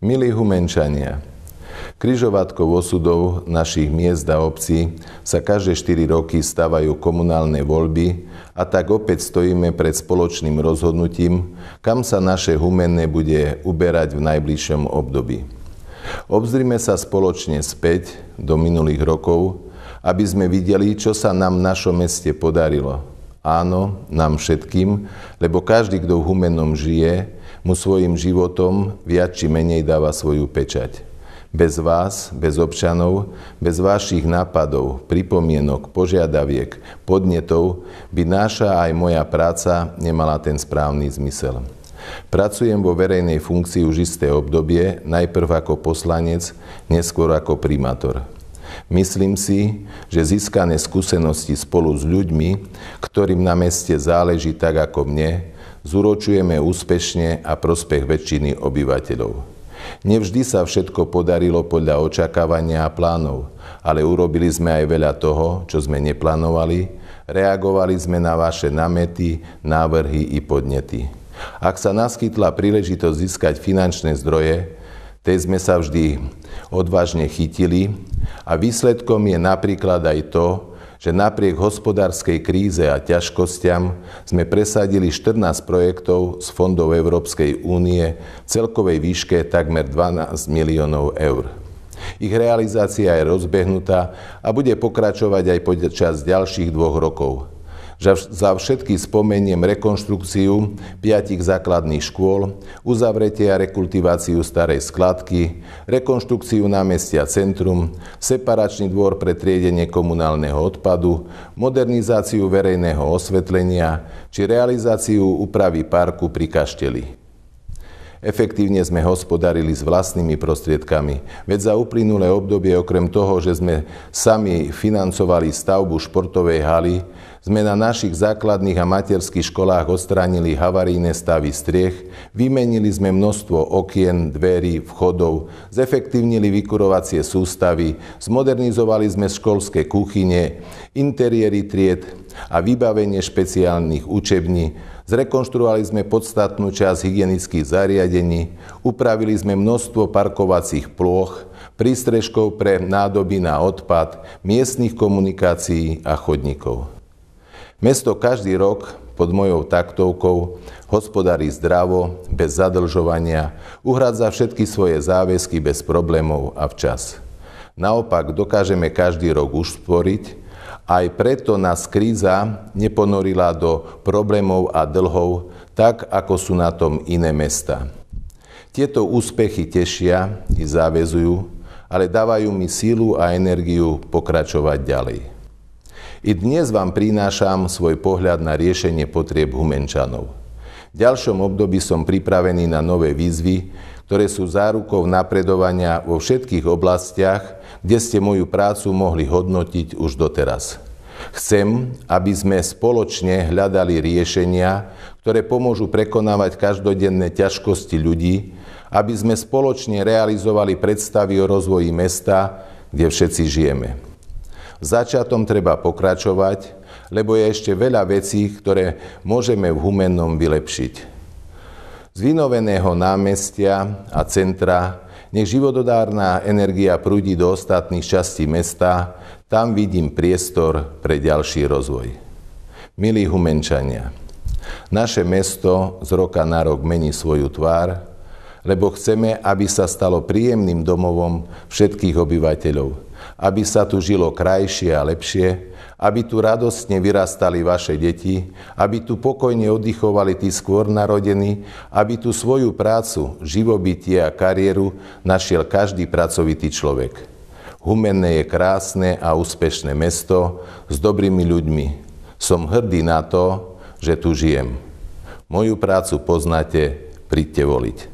Milí Humenčania, križovatkou osudov našich miest a obcí sa každé 4 roky stavajú komunálne voľby a tak opäť stojíme pred spoločným rozhodnutím, kam sa naše Humenné bude uberať v najbližšom období. Obzrime sa spoločne späť do minulých rokov, aby sme videli, čo sa nám v našom meste podarilo. Áno, nám všetkým, lebo každý, kto v Humennom žije, mu svojim životom viac či menej dáva svoju pečať. Bez vás, bez občanov, bez vašich nápadov, pripomienok, požiadaviek, podnetov by naša aj moja práca nemala ten správny zmysel. Pracujem vo verejnej funkcii už isté obdobie, najprv ako poslanec, neskôr ako primátor. Myslím si, že získané skúsenosti spolu s ľuďmi, ktorým na meste záleží tak ako mne, zúročujeme úspešne a prospech väčšiny obyvateľov. Nevždy sa všetko podarilo podľa očakávania a plánov, ale urobili sme aj veľa toho, čo sme neplánovali, reagovali sme na vaše námety, návrhy i podnety. Ak sa naskytla príležitosť získať finančné zdroje, tej sme sa vždy odvážne chytili a výsledkom je napríklad aj to, že napriek hospodárskej kríze a ťažkostiam sme presadili 14 projektov z fondov Európskej únie v celkovej výške takmer 12 miliónov eur. Ich realizácia je rozbehnutá a bude pokračovať aj počas ďalších 2 rokov. Za všetky spomeniem rekonštrukciu 5 základných škôl, uzavretie a rekultiváciu starej skladky, rekonštrukciu námestia Centrum, separačný dvor pre triedenie komunálneho odpadu, modernizáciu verejného osvetlenia či realizáciu úpravy parku pri Kašteli. Efektívne sme hospodarili s vlastnými prostriedkami, veď za uplynulé obdobie okrem toho, že sme sami financovali stavbu športovej haly, sme na našich základných a materských školách odstránili havarijné stavy striech, vymenili sme množstvo okien, dverí, vchodov, zefektívnili vykurovacie sústavy, zmodernizovali sme školské kuchyne, interiéry tried a vybavenie špeciálnych učební, zrekonštruovali sme podstatnú časť hygienických zariadení, upravili sme množstvo parkovacích plôch, prístrežkov pre nádoby na odpad, miestnych komunikácií a chodníkov. Mesto každý rok pod mojou taktovkou hospodári zdravo, bez zadlžovania, uhrádza všetky svoje záväzky bez problémov a včas. Naopak dokážeme každý rok ušporiť, aj preto nás kríza neponorila do problémov a dlhov, tak ako sú na tom iné mestá. Tieto úspechy tešia i záväzujú, ale dávajú mi sílu a energiu pokračovať ďalej. I dnes vám prinášam svoj pohľad na riešenie potrieb Humenčanov. V ďalšom období som pripravený na nové výzvy, ktoré sú zárukou napredovania vo všetkých oblastiach, kde ste moju prácu mohli hodnotiť už doteraz. Chcem, aby sme spoločne hľadali riešenia, ktoré pomôžu prekonávať každodenné ťažkosti ľudí, aby sme spoločne realizovali predstavy o rozvoji mesta, kde všetci žijeme. Začiatom treba pokračovať, lebo je ešte veľa vecí, ktoré môžeme v Humennom vylepšiť. Z vynoveného námestia a centra nech životodárna energia prúdi do ostatných častí mesta, tam vidím priestor pre ďalší rozvoj. Milí Humenčania, naše mesto z roka na rok mení svoju tvár, lebo chceme, aby sa stalo príjemným domovom všetkých obyvateľov, aby sa tu žilo krajšie a lepšie, aby tu radostne vyrastali vaše deti, aby tu pokojne oddychovali tí skôr narodení, aby tu svoju prácu, živobytie a kariéru našiel každý pracovitý človek. Humenné je krásne a úspešné mesto s dobrými ľuďmi. Som hrdý na to, že tu žijem. Moju prácu poznáte, príďte voliť.